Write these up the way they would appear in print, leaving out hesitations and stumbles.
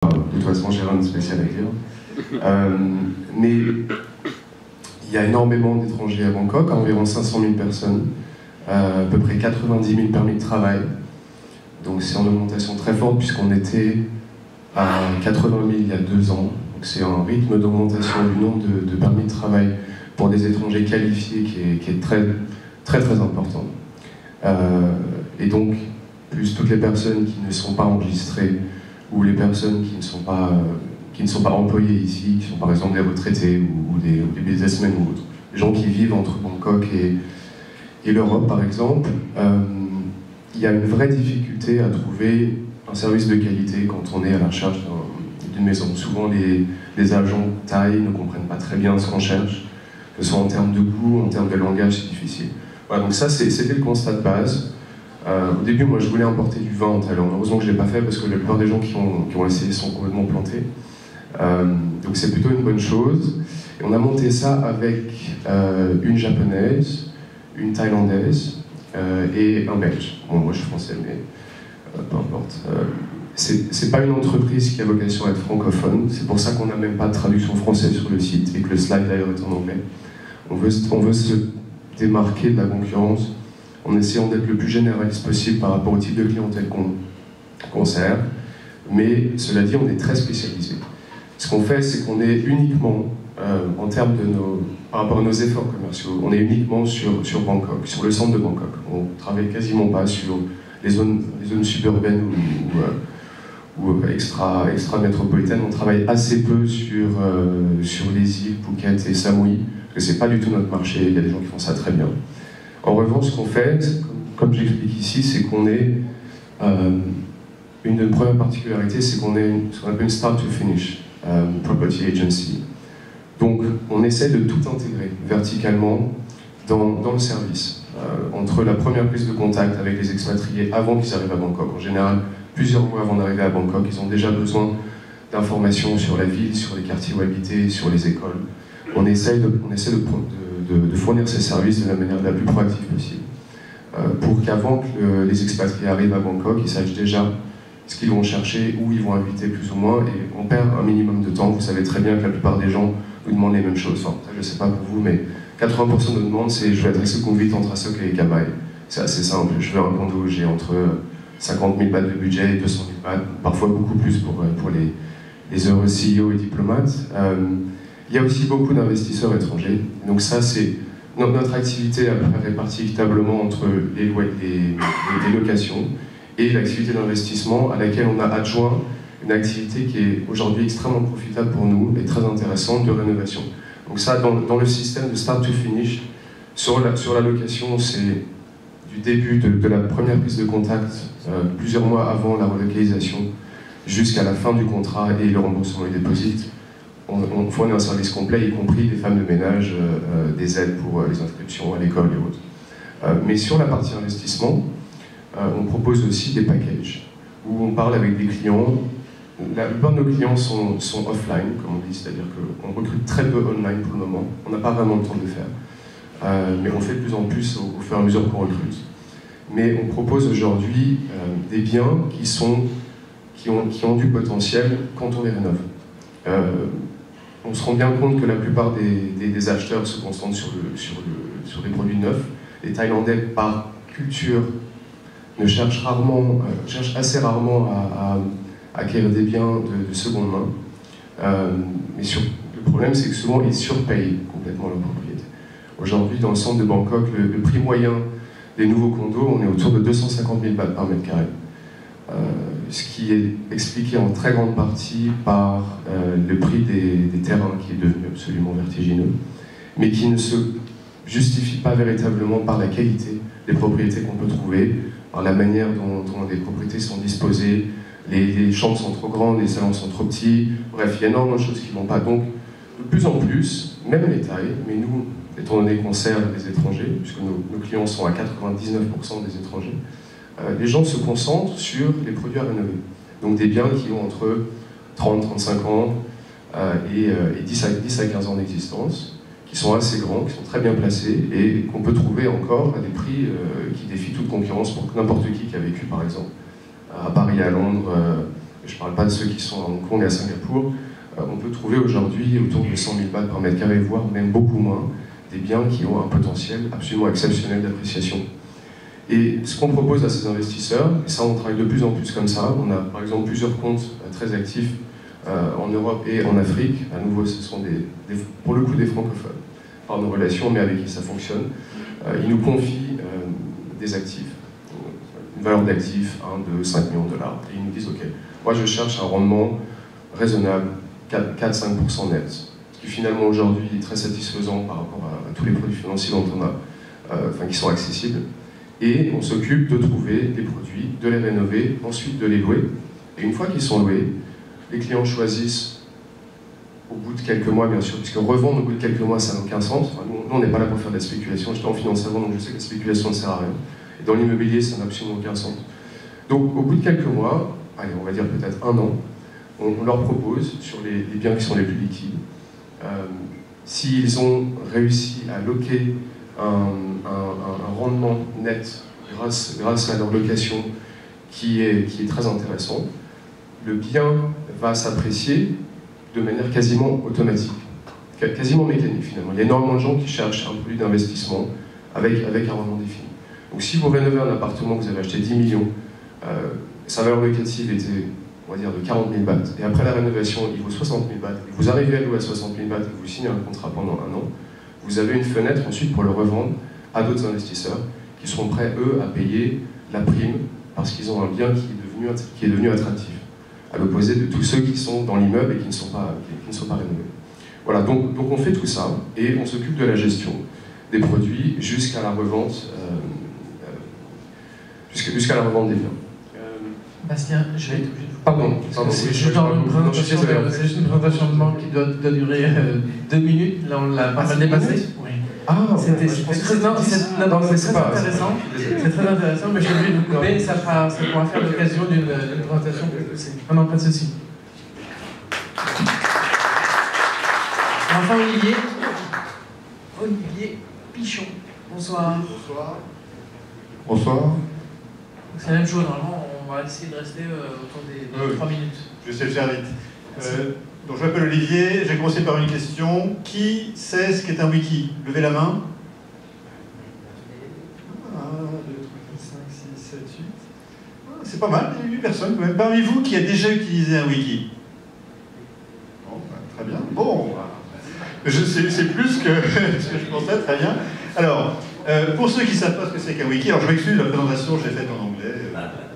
De toute façon, j'ai rien de spécial à dire. Mais il y a énormément d'étrangers à Bangkok, environ 500 000 personnes, à peu près 90 000 permis de travail. Donc c'est en augmentation très forte puisqu'on était à 80 000 il y a 2 ans. Donc c'est un rythme d'augmentation du nombre de permis de travail pour des étrangers qualifiés qui est très, très, très important. Et donc, plus toutes les personnes qui ne sont pas enregistrées ou les personnes qui ne sont pas employées ici, qui sont par exemple des retraités ou des businessmen ou autres, les gens qui vivent entre Bangkok et l'Europe par exemple, il y a une vraie difficulté à trouver un service de qualité quand on est à la recherche d'une maison. Souvent les agents thaïs ne comprennent pas très bien ce qu'on cherche, que ce soit en termes de goût, en termes de langage, c'est difficile. Voilà, donc ça c'était le constat de base. Au début, moi je voulais importer du vin en Thaïlande. Heureusement que je ne l'ai pas fait parce que la plupart des gens qui ont essayé sont complètement plantés. Donc c'est plutôt une bonne chose. Et on a monté ça avec une japonaise, une thaïlandaise et un belge. Bon, moi je suis français, mais peu importe. C'est pas une entreprise qui a vocation à être francophone. C'est pour ça qu'on n'a même pas de traduction française sur le site et que le slide d'ailleurs est en anglais. On veut se démarquer de la concurrence en essayant d'être le plus généraliste possible par rapport au type de clientèle qu'on sert. Mais cela dit, on est très spécialisé. Ce qu'on fait, c'est qu'on est uniquement, en termes par rapport à nos efforts commerciaux, on est uniquement sur Bangkok, sur le centre de Bangkok. On ne travaille quasiment pas sur les zones suburbaines ou extra-métropolitaines. On travaille assez peu sur les îles, Phuket et Samui, parce que ce n'est pas du tout notre marché, il y a des gens qui font ça très bien. En revanche, ce qu'on fait, comme j'explique ici, c'est qu'on est... une de nos premières particularités, c'est qu'on est ce qu'on appelle une start-to-finish property agency. Donc, on essaie de tout intégrer verticalement dans le service. Entre la première prise de contact avec les expatriés avant qu'ils arrivent à Bangkok, en général, plusieurs mois avant d'arriver à Bangkok, ils ont déjà besoin d'informations sur la ville, sur les quartiers où habiter, sur les écoles. On essaie de fournir ces services de la manière la plus proactive possible. Pour qu'avant que les expatriés arrivent à Bangkok, ils sachent déjà ce qu'ils vont chercher, où ils vont habiter plus ou moins, et on perd un minimum de temps. Vous savez très bien que la plupart des gens vous demandent les mêmes choses. Enfin, je ne sais pas pour vous, mais 80% de nos demandes, c'est je vais adresser Sukhumvit entre Asok et Kamai. C'est assez simple. Je veux un condo où j'ai entre 50 000 bahts de budget et 200 000 bahts, parfois beaucoup plus pour les heureux CEO et diplomates. Il y a aussi beaucoup d'investisseurs étrangers. Donc ça, c'est notre activité est répartie équitablement entre les locations et l'activité d'investissement à laquelle on a adjoint une activité qui est aujourd'hui extrêmement profitable pour nous et très intéressante de rénovation. Donc ça, dans le système de start to finish, sur la location, c'est du début de la première prise de contact, plusieurs mois avant la relocalisation, jusqu'à la fin du contrat et le remboursement du dépôt. On fournit un service complet, y compris des femmes de ménage, des aides pour les inscriptions à l'école et autres. Mais sur la partie investissement, on propose aussi des packages, où on parle avec des clients. La plupart de nos clients sont offline, comme on dit, c'est-à-dire qu'on recrute très peu online pour le moment. On n'a pas vraiment le temps de le faire. Mais on fait de plus en plus au fur et à mesure qu'on recrute. Mais on propose aujourd'hui des biens qui ont du potentiel quand on les rénove. On se rend bien compte que la plupart des acheteurs se concentrent sur des produits neufs. Les Thaïlandais, par culture, cherchent assez rarement à acquérir des biens de seconde main. Mais le problème, c'est que souvent, ils surpayent complètement leur propriété. Aujourd'hui, dans le centre de Bangkok, le prix moyen des nouveaux condos, on est autour de 250 000 bahts par mètre carré. Ce qui est expliqué en très grande partie par le prix des terrains qui est devenu absolument vertigineux, mais qui ne se justifie pas véritablement par la qualité des propriétés qu'on peut trouver, par la manière dont les propriétés sont disposées, les chambres sont trop grandes, les salons sont trop petits, bref, il y a énormément de choses qui ne vont pas. Donc, de plus en plus, même les Thaïs, mais nous, étant donné qu'on sert des étrangers, puisque nos clients sont à 99% des étrangers, les gens se concentrent sur les produits à rénover. Donc des biens qui ont entre 30-35 ans et 10 à 15 ans d'existence, qui sont assez grands, qui sont très bien placés et qu'on peut trouver encore à des prix qui défient toute concurrence pour n'importe qui a vécu par exemple à Paris, à Londres, je ne parle pas de ceux qui sont à Hong Kong et à Singapour, on peut trouver aujourd'hui autour de 100 000 bahts par mètre carré, voire même beaucoup moins, des biens qui ont un potentiel absolument exceptionnel d'appréciation. Et ce qu'on propose à ces investisseurs, et ça on travaille de plus en plus comme ça, on a par exemple plusieurs comptes très actifs en Europe et en Afrique, à nouveau ce sont pour le coup des francophones, par nos relations, mais avec qui ça fonctionne. Ils nous confient des actifs, une valeur d'actifs, 1, 2, 5 millions de dollars, et ils nous disent ok, moi je cherche un rendement raisonnable, 4-5% net, ce qui finalement aujourd'hui est très satisfaisant par rapport à tous les produits financiers dont on a, qui sont accessibles. Et on s'occupe de trouver des produits, de les rénover, ensuite de les louer. Et une fois qu'ils sont loués, les clients choisissent au bout de quelques mois, bien sûr, puisque revendre au bout de quelques mois, ça n'a aucun sens. Enfin, nous, on n'est pas là pour faire de la spéculation. J'étais en finance avant, donc je sais que la spéculation ne sert à rien. Et dans l'immobilier, ça n'a absolument aucun sens. Donc, au bout de quelques mois, allez, on va dire peut-être 1 an, on leur propose, sur les biens qui sont les plus liquides, s'ils ont réussi à loquer un rendement net grâce à leur location qui est très intéressant, le bien va s'apprécier de manière quasiment automatique, quasiment mécanique finalement. Il y a énormément de gens qui cherchent un produit d'investissement avec un rendement défini. Donc si vous rénovez un appartement que vous avez acheté 10 millions, sa valeur locative était, on va dire, de 40 000 bahts, et après la rénovation, il vaut 60 000 bahts, et vous arrivez à louer à 60 000 bahts et vous signez un contrat pendant 1 an, vous avez une fenêtre ensuite pour le revendre à d'autres investisseurs qui seront prêts, eux, à payer la prime parce qu'ils ont un bien qui est devenu attractif, à l'opposé de tous ceux qui sont dans l'immeuble et qui ne sont pas rénovés. Voilà, donc on fait tout ça et on s'occupe de la gestion des produits jusqu'à la revente, jusqu'à la revente des biens. Bastien, je vais être obligé de... Pardon, c'est juste une présentation de banque qui doit durer 2 minutes. Là, on l'a pas mal dépassé. Oui. Ah, c'est très intéressant. C'est très intéressant, mais je suis obligé de vous couper. Ça pourra faire l'occasion d'une présentation plus poussée. Non, pas de souci. Enfin, Olivier Pichon. Bonsoir. Bonsoir. Bonsoir. C'est la même chose, normalement, on va essayer de rester autour des 3 minutes. Je vais essayer de faire vite. Donc je m'appelle Olivier, j'ai commencé par une question. Qui sait ce qu'est un wiki? Levez la main. 1, 2, 3, 4, 5, 6, 7, 8. C'est pas mal, il y a 8 personnes quand même. Parmi vous, qui a déjà utilisé un wiki? Bon, très bien. Bon, c'est plus que ce que je pensais, très bien. Alors, pour ceux qui ne savent pas ce que c'est qu'un wiki, alors je m'excuse, la présentation, je l'ai faite en anglais.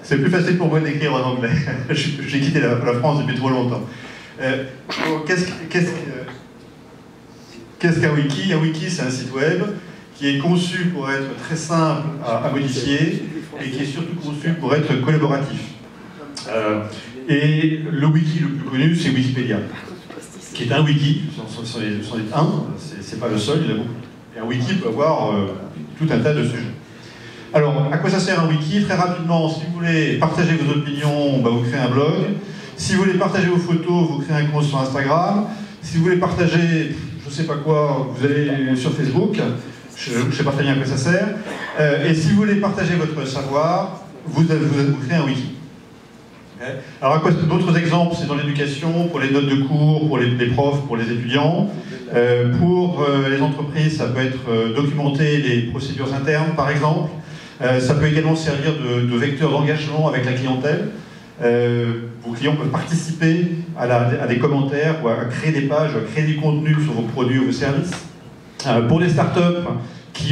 C'est plus facile pour moi d'écrire en anglais. J'ai quitté la France depuis trop longtemps. Qu'est-ce qu'un wiki? Un wiki, c'est un site web qui est conçu pour être très simple à modifier et qui est surtout conçu pour être collaboratif. Et le wiki le plus connu, c'est Wikipédia, qui est un wiki, c'en est un, c'est pas le seul, il y en a beaucoup. Et un wiki peut avoir tout un tas de sujets. Alors, à quoi ça sert un wiki? Très rapidement, si vous voulez partager vos opinions, vous créez un blog. Si vous voulez partager vos photos, vous créez un compte sur Instagram. Si vous voulez partager, je ne sais pas quoi, vous allez sur Facebook. Je ne sais pas très bien à quoi ça sert. Et si vous voulez partager votre savoir, vous créez un wiki. Okay. Alors, à quoi d'autres exemples? C'est dans l'éducation, pour les notes de cours, pour les profs, pour les étudiants. Pour les entreprises, ça peut être documenter les procédures internes, par exemple. Ça peut également servir de vecteur d'engagement avec la clientèle. Vos clients peuvent participer à des commentaires ou à créer des pages, à créer du contenu sur vos produits ou vos services. Pour les startups,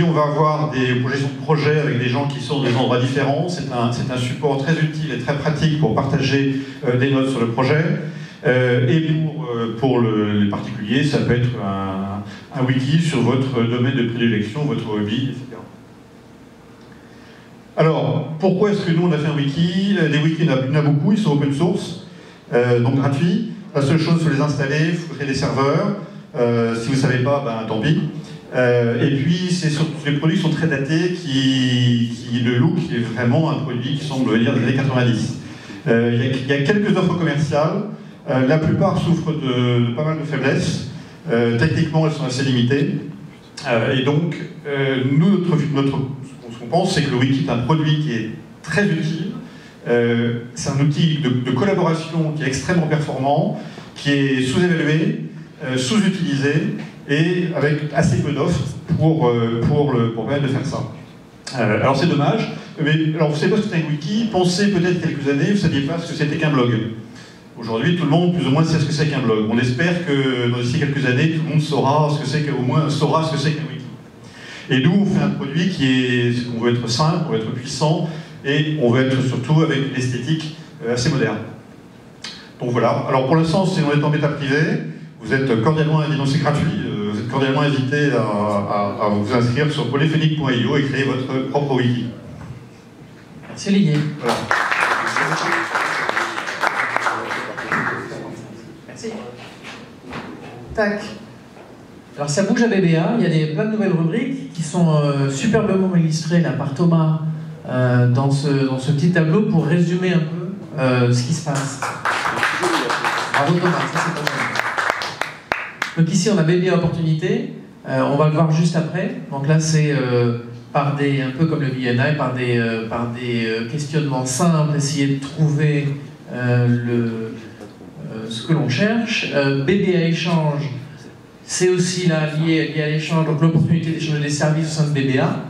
on va avoir des projections de projets avec des gens qui sont dans des endroits différents, c'est un support très utile et très pratique pour partager des notes sur le projet. Et pour les particuliers, ça peut être un wiki sur votre domaine de prédilection, votre hobby, etc. Alors, pourquoi est-ce que nous on a fait un wiki? Les wikis, il y en a beaucoup, ils sont open source, donc gratuits. La seule chose, il faut les installer, il faut créer des serveurs. Si vous ne savez pas, tant pis. Et puis, les produits sont très datés, le look est vraiment un produit qui semble venir des années 90. Il y a quelques offres commerciales. La plupart souffrent de pas mal de faiblesses. Techniquement, elles sont assez limitées. Et donc, nous, ce qu'on pense, c'est que le wiki est un produit qui est très utile, C'est un outil de collaboration qui est extrêmement performant, qui est sous-évalué, sous-utilisé, et avec assez peu d'offres pour permettre de faire ça. Alors c'est dommage, mais alors vous savez pas ce que c'est un wiki, pensez peut-être quelques années, vous ne saviez pas ce que c'était qu'un blog. Aujourd'hui, tout le monde, plus ou moins, sait ce que c'est qu'un blog. On espère que d'ici quelques années, tout le monde saura ce que c'est qu'un wiki. Et nous, on fait un produit on veut être simple, on veut être puissant, et on veut être surtout avec une esthétique assez moderne. Donc voilà. Alors pour l'instant, si on est en bêta privée, vous êtes cordialement invités, non c'est gratuit, vous êtes cordialement invités à vous inscrire sur polyphonic.io et créer votre propre wiki. Merci Olivier. Voilà. Merci. Tac. Alors ça bouge à BBA, il y a plein de nouvelles rubriques qui sont superbement illustrées là, par Thomas dans ce petit tableau pour résumer un peu ce qui se passe. Bravo Thomas, ça c'est pas mal. Donc ici on a BBA Opportunité, on va le voir juste après. Donc là c'est un peu comme le VNI, par des questionnements simples, essayer de trouver ce que l'on cherche. BBA Échange, c'est aussi là lié à l'échange, donc l'opportunité d'échanger des services au sein de BBA.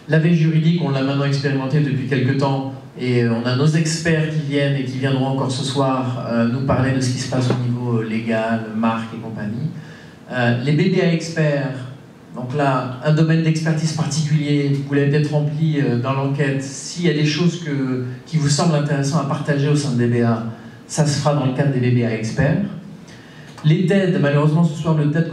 La veille juridique, on l'a maintenant expérimenté depuis quelques temps, et on a nos experts qui viennent et qui viendront encore ce soir nous parler de ce qui se passe au niveau légal, marque et compagnie. Les BBA experts, donc là, un domaine d'expertise particulier, vous l'avez peut-être rempli dans l'enquête. S'il y a des choses qui vous semblent intéressantes à partager au sein de BBA, ça se fera dans le cadre des BBA experts. Les TED, malheureusement ce soir le TED